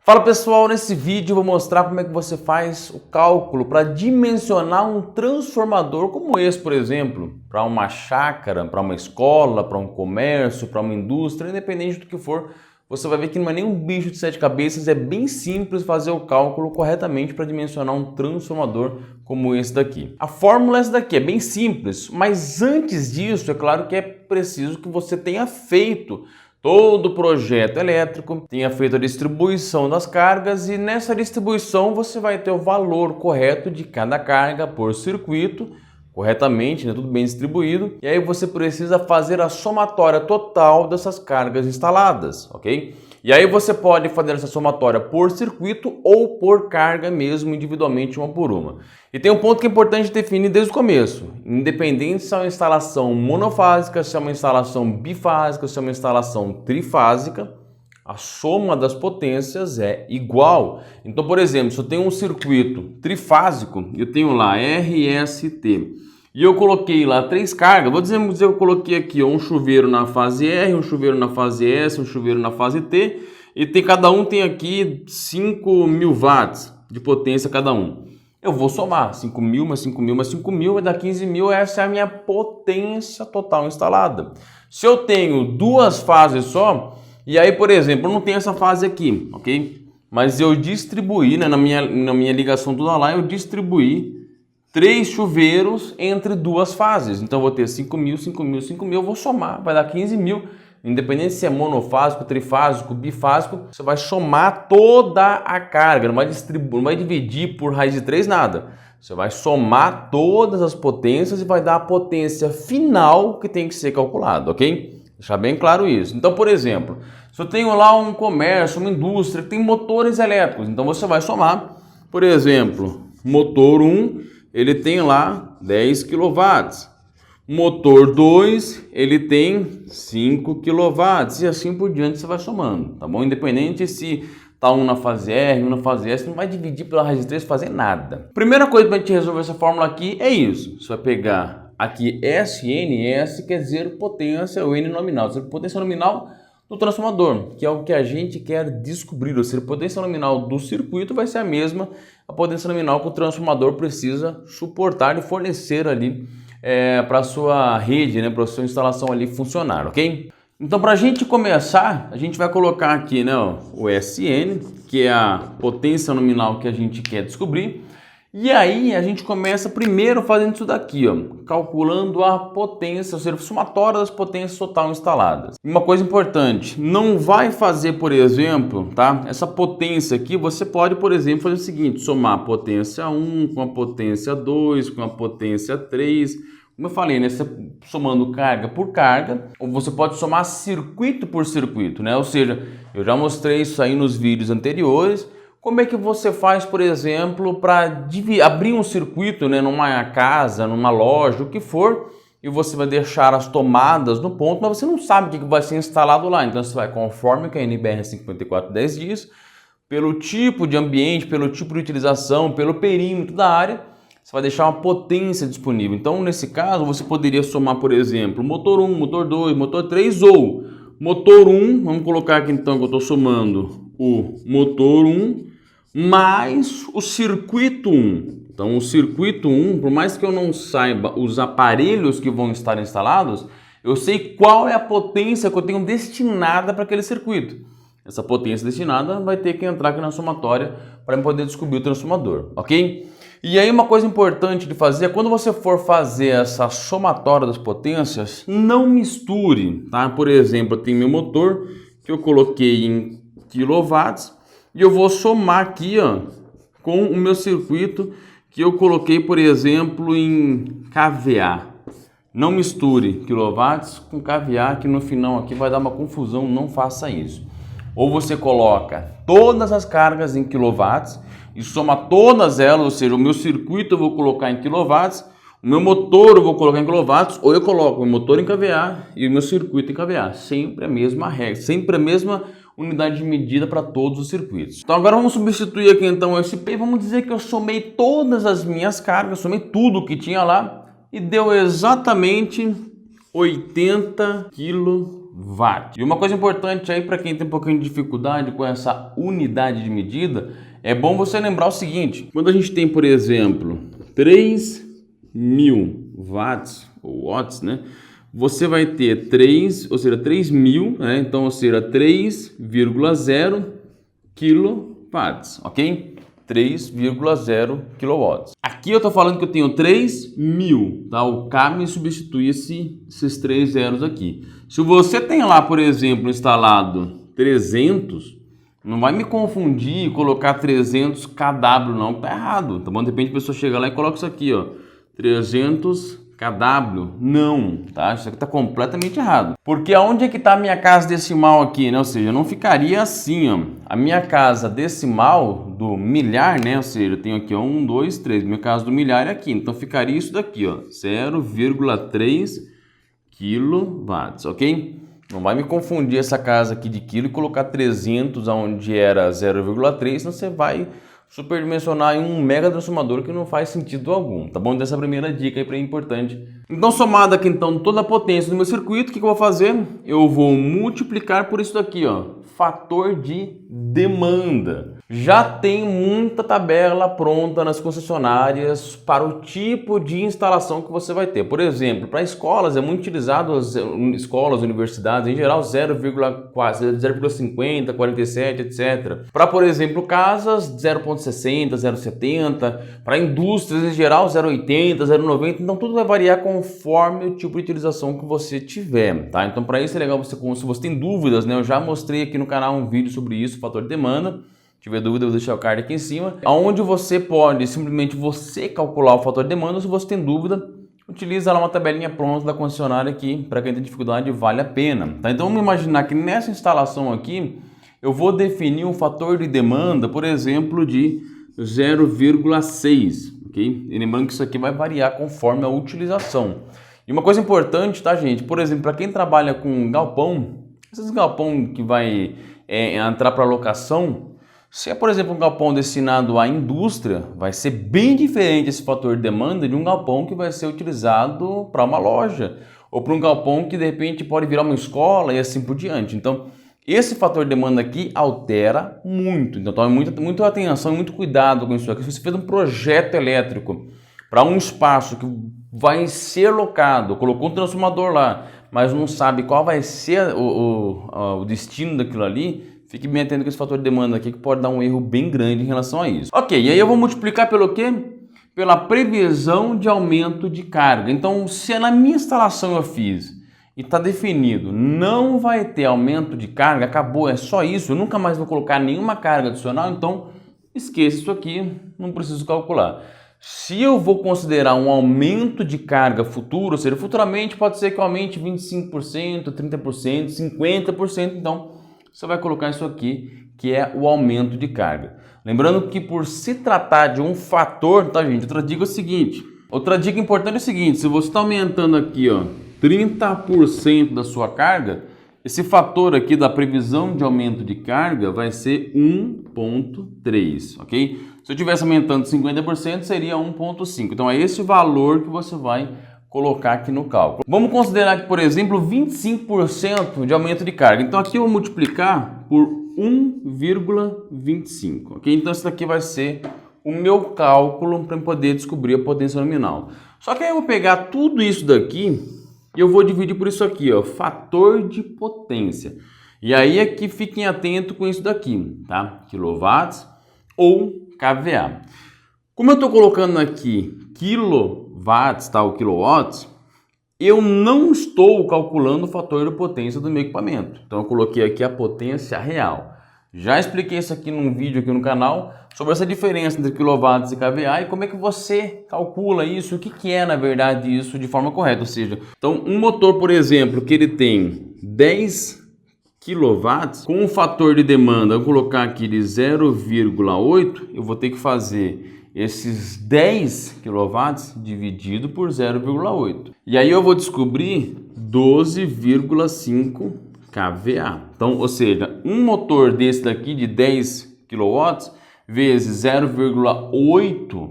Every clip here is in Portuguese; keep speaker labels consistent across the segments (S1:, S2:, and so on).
S1: Fala pessoal, nesse vídeo eu vou mostrar como é que você faz o cálculo para dimensionar um transformador como esse, por exemplo, para uma chácara, para uma escola, para um comércio, para uma indústria, independente do que for. Você vai ver que não é nem um bicho de sete cabeças, é bem simples fazer o cálculo corretamente para dimensionar um transformador como esse daqui. A fórmula é essa daqui, é bem simples, mas antes disso, é claro que é preciso que você tenha feito todo o projeto elétrico, tenha feito a distribuição das cargas e nessa distribuição você vai ter o valor correto de cada carga por circuito, corretamente, né, tudo bem distribuído, e aí você precisa fazer a somatória total dessas cargas instaladas, ok? E aí você pode fazer essa somatória por circuito ou por carga mesmo, individualmente, uma por uma. E tem um ponto que é importante definir desde o começo, independente se é uma instalação monofásica, se é uma instalação bifásica, se é uma instalação trifásica, a soma das potências é igual. Então, por exemplo, se eu tenho um circuito trifásico, eu tenho lá RST, e eu coloquei lá 3 cargas, vou dizer que eu coloquei aqui um chuveiro na fase R, um chuveiro na fase S, um chuveiro na fase T, e cada um tem aqui 5.000 watts de potência cada um. Eu vou somar 5.000 mais 5.000 mais 5.000, vai dar 15.000, essa é a minha potência total instalada. Se eu tenho 2 fases só, e aí, por exemplo, eu não tenho essa fase aqui, ok? Mas eu distribuí, né, na minha ligação toda lá, eu distribuí 3 chuveiros entre 2 fases. Então, eu vou ter 5.000, 5.000, 5.000, eu vou somar, vai dar 15.000. Independente se é monofásico, trifásico, bifásico, você vai somar toda a carga, não vai distribuir, não vai dividir por raiz de 3, nada. Você vai somar todas as potências e vai dar a potência final que tem que ser calculada, ok? Deixar bem claro isso. Então, por exemplo, se eu tenho lá um comércio, uma indústria que tem motores elétricos, então você vai somar, por exemplo, motor 1, ele tem lá 10 kW. Motor 2, ele tem 5 kW e assim por diante você vai somando, tá bom? Independente se tá um na fase R, um na fase S, não vai dividir pela raiz de 3 fazer nada. Primeira coisa para a gente resolver essa fórmula aqui é isso. Você vai pegar aqui SN, S quer dizer potência, o N nominal, ou seja, potência nominal do transformador, que é o que a gente quer descobrir, ou seja, a potência nominal do circuito vai ser a mesma, a potência nominal que o transformador precisa suportar e fornecer ali para a sua rede, né, para a sua instalação ali funcionar, ok? Então, para a gente começar, a gente vai colocar aqui, né, o SN, que é a potência nominal que a gente quer descobrir. E aí a gente começa primeiro fazendo isso daqui, ó, calculando a potência, ou seja, a somatória das potências total instaladas. Uma coisa importante, não vai fazer, por exemplo, tá? Essa potência aqui, você pode, por exemplo, fazer o seguinte, somar a potência 1 com a potência 2, com a potência 3, como eu falei, né? Você somando carga por carga, ou você pode somar circuito por circuito, né? Ou seja, eu já mostrei isso aí nos vídeos anteriores. Como é que você faz, por exemplo, para abrir um circuito, né, numa casa, numa loja, o que for, e você vai deixar as tomadas no ponto, mas você não sabe o que vai ser instalado lá. Então você vai, conforme que a NBR 5410 diz, pelo tipo de ambiente, pelo tipo de utilização, pelo perímetro da área, você vai deixar uma potência disponível. Então, nesse caso, você poderia somar, por exemplo, motor 1, motor 2, motor 3 ou motor 1, vamos colocar aqui então que eu estou somando o motor 1, mais o circuito 1. Então, o circuito 1, por mais que eu não saiba os aparelhos que vão estar instalados, eu sei qual é a potência que eu tenho destinada para aquele circuito. Essa potência destinada vai ter que entrar aqui na somatória para eu poder descobrir o transformador, ok? E aí uma coisa importante de fazer é quando você for fazer essa somatória das potências, não misture, tá? Por exemplo, eu tenho meu motor que eu coloquei em quilowatts, e eu vou somar aqui, ó, com o meu circuito que eu coloquei, por exemplo, em kVA. Não misture quilowatts com kVA, que no final aqui vai dar uma confusão, não faça isso. Ou você coloca todas as cargas em quilowatts e soma todas elas, ou seja, o meu circuito eu vou colocar em quilowatts, o meu motor eu vou colocar em quilowatts, ou eu coloco o meu motor em kVA e o meu circuito em kVA. Sempre a mesma regra, sempre a mesma unidade de medida para todos os circuitos. Então agora vamos substituir aqui então o SP, vamos dizer que eu somei todas as minhas cargas, somei tudo que tinha lá e deu exatamente 80 kW. kW. E uma coisa importante aí para quem tem um pouquinho de dificuldade com essa unidade de medida, é bom você lembrar o seguinte: quando a gente tem, por exemplo, 3.000 watts ou watts, né? Você vai ter 3, ou seja, 3.000, né? Então, ou seja, 3,0 kW, ok? 3,0 kW. Aqui eu tô falando que eu tenho 3.000, tá? O K me substitui esses 3 zeros aqui. Se você tem lá, por exemplo, instalado 300, não vai me confundir e colocar 300 kW não, que tá errado, tá bom? De repente a pessoa chega lá e coloca isso aqui, ó, 300 kW, não, tá? Isso aqui tá completamente errado. Porque aonde é que tá a minha casa decimal aqui, né? Ou seja, não ficaria assim, ó. A minha casa decimal do milhar, né? Ou seja, eu tenho aqui, ó, 1, 2, 3. Minha casa do milhar é aqui. Então ficaria isso daqui, ó, 0,3 kW, ok? Não vai me confundir essa casa aqui de quilo e colocar 300 onde era 0,3, senão você vai superdimensionar em um mega transformador que não faz sentido algum, tá bom? Então essa é a primeira dica aí para importante. Então, somado aqui então toda a potência do meu circuito, o que eu vou fazer? Eu vou multiplicar por isso daqui, ó, fator de demanda. Já tem muita tabela pronta nas concessionárias para o tipo de instalação que você vai ter. Por exemplo, para escolas é muito utilizado, escolas, universidades em geral, 0,50, 47, etc. Para, por exemplo, casas, 0,60, 0,70. Para indústrias em geral, 0,80, 0,90. Então tudo vai variar conforme o tipo de utilização que você tiver, tá? Então para isso é legal você, se você tem dúvidas, né? Eu já mostrei aqui no canal um vídeo sobre isso, fator de demanda. Se tiver dúvida, eu vou deixar o card aqui em cima, onde você pode simplesmente você calcular o fator de demanda. Se você tem dúvida, utiliza lá uma tabelinha pronta da concessionária aqui, para quem tem dificuldade, vale a pena, tá? Então vamos imaginar que nessa instalação aqui, eu vou definir um fator de demanda, por exemplo, de 0,6, ok? E lembrando que isso aqui vai variar conforme a utilização. E uma coisa importante, tá, gente? Por exemplo, para quem trabalha com galpão, esses galpão que vai entrar para locação, se é, por exemplo, um galpão destinado à indústria, vai ser bem diferente esse fator de demanda de um galpão que vai ser utilizado para uma loja ou para um galpão que de repente pode virar uma escola e assim por diante. Então, esse fator de demanda aqui altera muito. Então, tome muita atenção e muito cuidado com isso aqui. Se você fez um projeto elétrico para um espaço que vai ser locado, colocou um transformador lá, mas não sabe qual vai ser o destino daquilo ali, fique bem atento com esse fator de demanda aqui, que pode dar um erro bem grande em relação a isso. Ok, e aí eu vou multiplicar pelo quê? Pela previsão de aumento de carga. Então, se na minha instalação eu fiz e está definido, não vai ter aumento de carga, acabou, é só isso, eu nunca mais vou colocar nenhuma carga adicional, então esqueça isso aqui, não preciso calcular. Se eu vou considerar um aumento de carga futuro, ou seja, futuramente pode ser que aumente 25%, 30%, 50%, então você vai colocar isso aqui, que é o aumento de carga. Lembrando que por se tratar de um fator, tá, gente? Outra dica é o seguinte, outra dica importante é o seguinte, se você está aumentando aqui, ó, 30% da sua carga, esse fator aqui da previsão de aumento de carga vai ser 1,3, ok? Se eu estivesse aumentando 50%, seria 1,5. Então é esse valor que você vai colocar aqui no cálculo. Vamos considerar que, por exemplo, 25% de aumento de carga. Então aqui eu vou multiplicar por 1,25, ok? Então isso daqui vai ser o meu cálculo para poder descobrir a potência nominal. Só que aí eu vou pegar tudo isso daqui e eu vou dividir por isso aqui, ó, fator de potência. E aí aqui fiquem atentos com isso daqui, tá? Quilowatts ou kVA. Como eu estou colocando aqui quilowatts, tá, o quilowatts, eu não estou calculando o fator de potência do meu equipamento. Então eu coloquei aqui a potência real. Já expliquei isso aqui num vídeo aqui no canal sobre essa diferença entre quilowatts e kVA e como é que você calcula isso, o que é na verdade isso de forma correta. Ou seja, então um motor, por exemplo, que ele tem 10 kW, com um fator de demanda, eu vou colocar aqui de 0,8, eu vou ter que fazer esses 10 kW dividido por 0,8. E aí eu vou descobrir 12,5 kVA. Então, ou seja, um motor desse daqui de 10 kW vezes 0,8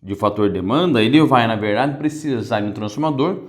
S1: de fator de demanda, ele vai, na verdade, precisar de um transformador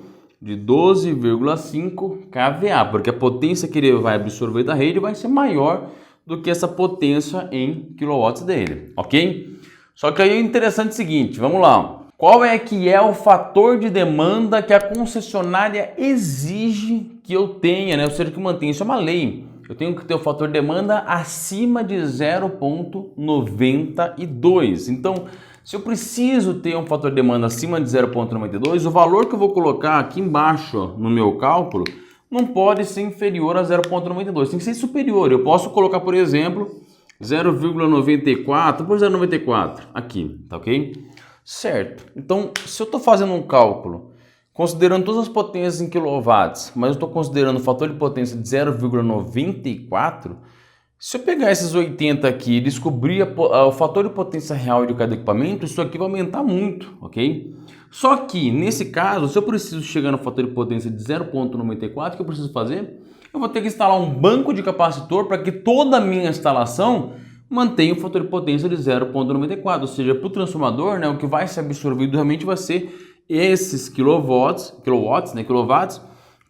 S1: de 12,5 kVA, porque a potência que ele vai absorver da rede vai ser maior do que essa potência em quilowatts dele, ok? Só que aí é interessante o seguinte, vamos lá. Qual é que é o fator de demanda que a concessionária exige que eu tenha, né? Ou seja, que mantenha, isso é uma lei. Eu tenho que ter o fator de demanda acima de 0,92. Então, se eu preciso ter um fator de demanda acima de 0,92, o valor que eu vou colocar aqui embaixo ó, no meu cálculo não pode ser inferior a 0,92, tem que ser superior. Eu posso colocar, por exemplo, 0,94 por 0,94 aqui, tá ok? Certo. Então, se eu estou fazendo um cálculo considerando todas as potências em quilowatts, mas eu estou considerando o fator de potência de 0,94, se eu pegar esses 80 aqui e descobrir o fator de potência real de cada equipamento, isso aqui vai aumentar muito, ok? Só que, nesse caso, se eu preciso chegar no fator de potência de 0,94, o que eu preciso fazer? Eu vou ter que instalar um banco de capacitor para que toda a minha instalação mantenha o fator de potência de 0,94, ou seja, para o transformador, né, o que vai ser absorvido realmente vai ser esses quilowatts,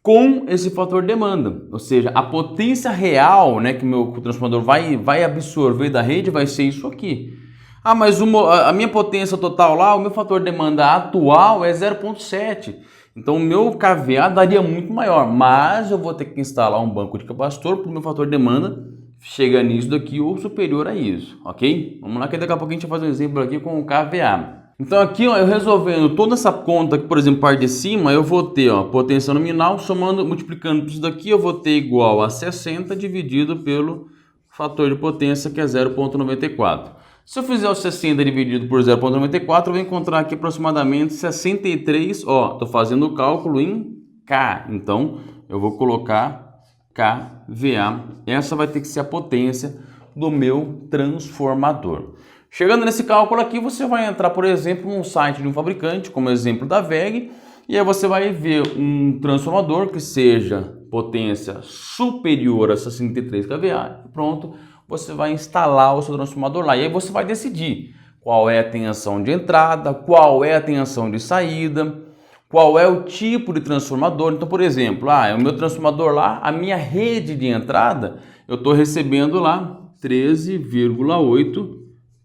S1: com esse fator de demanda, ou seja, a potência real, né, que o meu transformador vai absorver da rede vai ser isso aqui. Ah, mas a minha potência total lá, o meu fator de demanda atual é 0,7. Então o meu kVA daria muito maior, mas eu vou ter que instalar um banco de capacitor para o meu fator de demanda chegar nisso daqui ou superior a isso, ok? Vamos lá que daqui a pouco a gente vai fazer um exemplo aqui com o kVA. Então aqui ó, eu resolvendo toda essa conta aqui, por exemplo, parte de cima, eu vou ter ó, potência nominal, somando, multiplicando isso daqui, eu vou ter igual a 60 dividido pelo fator de potência que é 0,94. Se eu fizer o 60 dividido por 0,94, eu vou encontrar aqui aproximadamente 63, ó, estou fazendo o cálculo em K, então eu vou colocar kVA, essa vai ter que ser a potência do meu transformador. Chegando nesse cálculo aqui, você vai entrar, por exemplo, num site de um fabricante, como exemplo da WEG, e aí você vai ver um transformador que seja potência superior a 63 kVA, pronto, você vai instalar o seu transformador lá. E aí você vai decidir qual é a tensão de entrada, qual é a tensão de saída, qual é o tipo de transformador. Então, por exemplo, o meu transformador lá, a minha rede de entrada, eu estou recebendo lá 13,8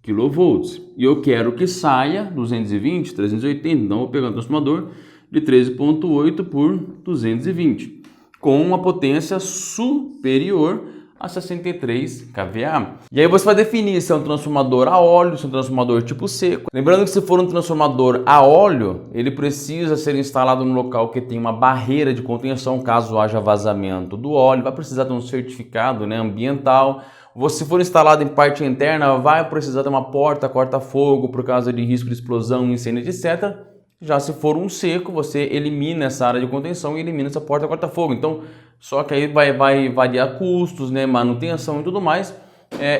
S1: kV. E eu quero que saia 220, 380, então eu vou pegar um transformador de 13,8 por 220, com uma potência superior a 63 kVA. E aí você vai definir se é um transformador a óleo, se é um transformador tipo seco. Lembrando que se for um transformador a óleo, ele precisa ser instalado no local que tem uma barreira de contenção, caso haja vazamento do óleo, vai precisar de um certificado, né, ambiental. Se for instalado em parte interna, vai precisar de uma porta corta-fogo por causa de risco de explosão, incêndio, etc. Já se for um seco, você elimina essa área de contenção e elimina essa porta corta-fogo. Então, só que aí vai variar custos, né, manutenção e tudo mais.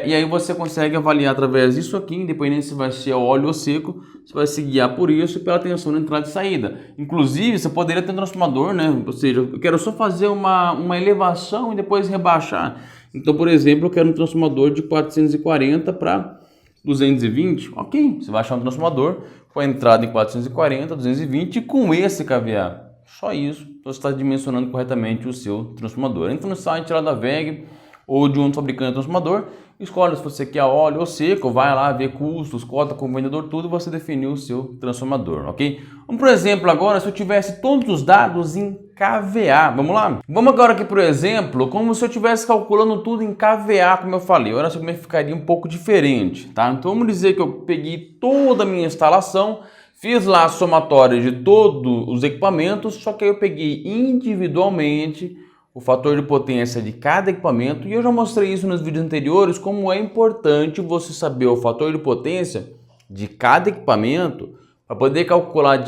S1: E aí você consegue avaliar através disso aqui, independente se vai ser óleo ou seco, você vai se guiar por isso e pela tensão de entrada e saída. Inclusive, você poderia ter um transformador, né? Ou seja, eu quero só fazer uma elevação e depois rebaixar. Então, por exemplo, eu quero um transformador de 440 para 220. Ok, você vai achar um transformador com a entrada em 440, 220 e com esse kVA. Só isso, você está dimensionando corretamente o seu transformador. Entra no site lá da WEG ou de um fabricante de transformador, escolhe se você quer óleo ou seco, vai lá ver custos, cota com o vendedor, tudo, e você definiu o seu transformador, ok? Vamos, por exemplo, agora, se eu tivesse todos os dados em kVA, vamos lá? Vamos agora aqui, por exemplo, como se eu estivesse calculando tudo em kVA, como eu falei, olha só como é que ficaria um pouco diferente, tá? Então vamos dizer que eu peguei toda a minha instalação, fiz lá a somatória de todos os equipamentos, só que aí eu peguei individualmente o fator de potência de cada equipamento, e eu já mostrei isso nos vídeos anteriores, como é importante você saber o fator de potência de cada equipamento para poder calcular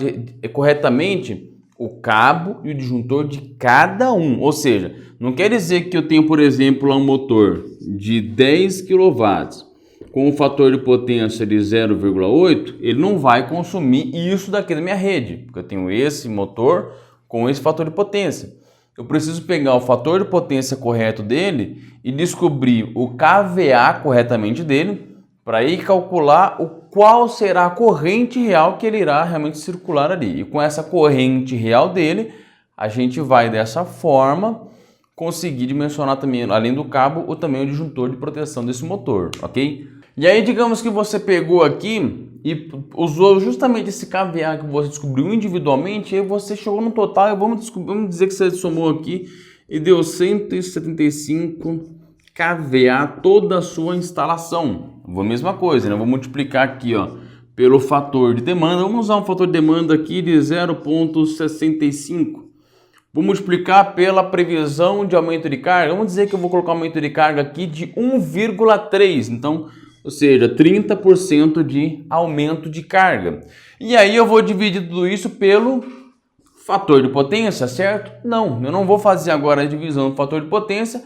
S1: corretamente o cabo e o disjuntor de cada um. Ou seja, não quer dizer que eu tenho, por exemplo, um motor de 10 kW com um fator de potência de 0,8, ele não vai consumir isso daqui da minha rede, porque eu tenho esse motor com esse fator de potência. Eu preciso pegar o fator de potência correto dele e descobrir o kVA corretamente dele para aí calcular qual será a corrente real que ele irá realmente circular ali. E com essa corrente real dele, a gente vai dessa forma conseguir dimensionar também, além do cabo, o tamanho do disjuntor de proteção desse motor, ok? E aí, digamos que você pegou aqui e usou justamente esse KVA que você descobriu individualmente, e aí você chegou no total, e vamos dizer que você somou aqui e deu 175 KVA toda a sua instalação. A mesma coisa, né? Vou multiplicar aqui, ó, pelo fator de demanda. Vamos usar um fator de demanda aqui de 0,65. Vou multiplicar pela previsão de aumento de carga. Vamos dizer que eu vou colocar aumento de carga aqui de 1,3. Então, ou seja, 30% de aumento de carga. E aí eu vou dividir tudo isso pelo fator de potência, certo? Não, eu não vou fazer agora a divisão do fator de potência,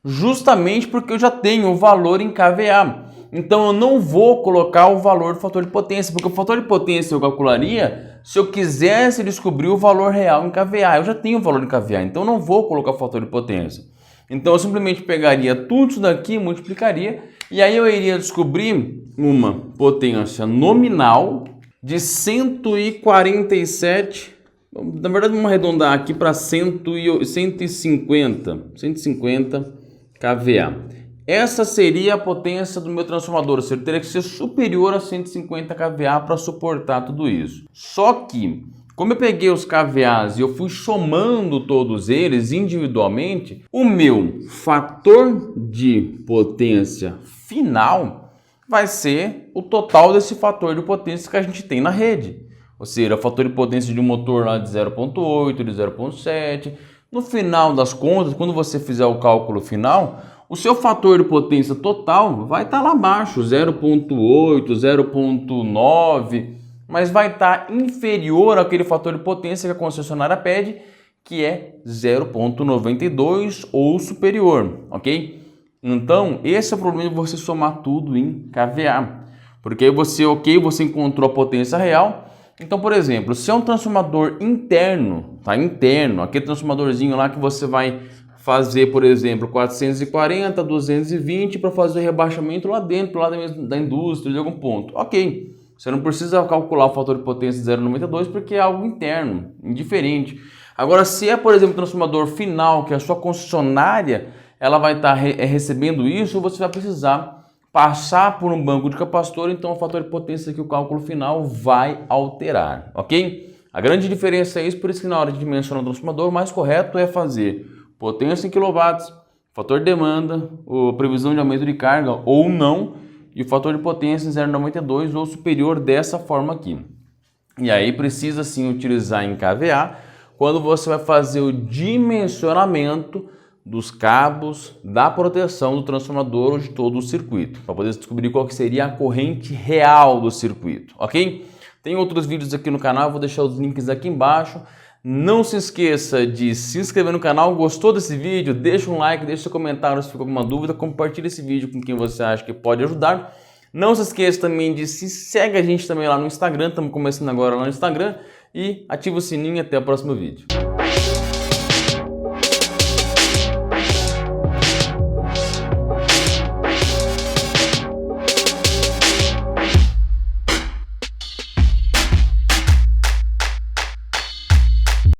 S1: justamente porque eu já tenho o valor em KVA. Então eu não vou colocar o valor do fator de potência, porque o fator de potência eu calcularia se eu quisesse descobrir o valor real em KVA. Eu já tenho o valor em KVA, então eu não vou colocar o fator de potência. Então eu simplesmente pegaria tudo isso daqui, multiplicaria, e aí eu iria descobrir uma potência nominal de 147, na verdade vamos arredondar aqui para 150 kVA. Essa seria a potência do meu transformador, ou seja, teria que ser superior a 150 kVA para suportar tudo isso. Só que, como eu peguei os KVAs e eu fui somando todos eles individualmente, o meu fator de potência final vai ser o total desse fator de potência que a gente tem na rede. Ou seja, o fator de potência de um motor lá de 0,8, de 0,7. No final das contas, quando você fizer o cálculo final, o seu fator de potência total vai estar lá abaixo, 0,8, 0,9, mas vai estar inferior àquele fator de potência que a concessionária pede, que é 0,92 ou superior, ok? Então, esse é o problema de você somar tudo em KVA, porque aí você encontrou a potência real. Então, por exemplo, se é um transformador interno, tá? Interno, aquele transformadorzinho lá que você vai fazer, por exemplo, 440, 220 para fazer o rebaixamento lá dentro, lá da indústria, de algum ponto. Ok, você não precisa calcular o fator de potência de 0,92 porque é algo interno, indiferente. Agora, se é, por exemplo, o transformador final, que é a sua concessionária, ela vai estar recebendo isso, você vai precisar passar por um banco de capacitor, então o fator de potência que o cálculo final vai alterar, ok? A grande diferença é isso, por isso que na hora de dimensionar o transformador, o mais correto é fazer potência em quilowatts, fator de demanda, previsão de aumento de carga ou não, e o fator de potência em 0,92 ou superior dessa forma aqui. E aí precisa sim utilizar em KVA quando você vai fazer o dimensionamento dos cabos da proteção do transformador ou de todo o circuito, para poder descobrir qual que seria a corrente real do circuito, ok? Tem outros vídeos aqui no canal, vou deixar os links aqui embaixo. Não se esqueça de se inscrever no canal. Gostou desse vídeo? Deixa um like, deixa seu comentário se ficou alguma dúvida, compartilhe esse vídeo com quem você acha que pode ajudar. Não se esqueça também de segue a gente também lá no Instagram, estamos começando agora lá no Instagram, e ativa o sininho. Até o próximo vídeo.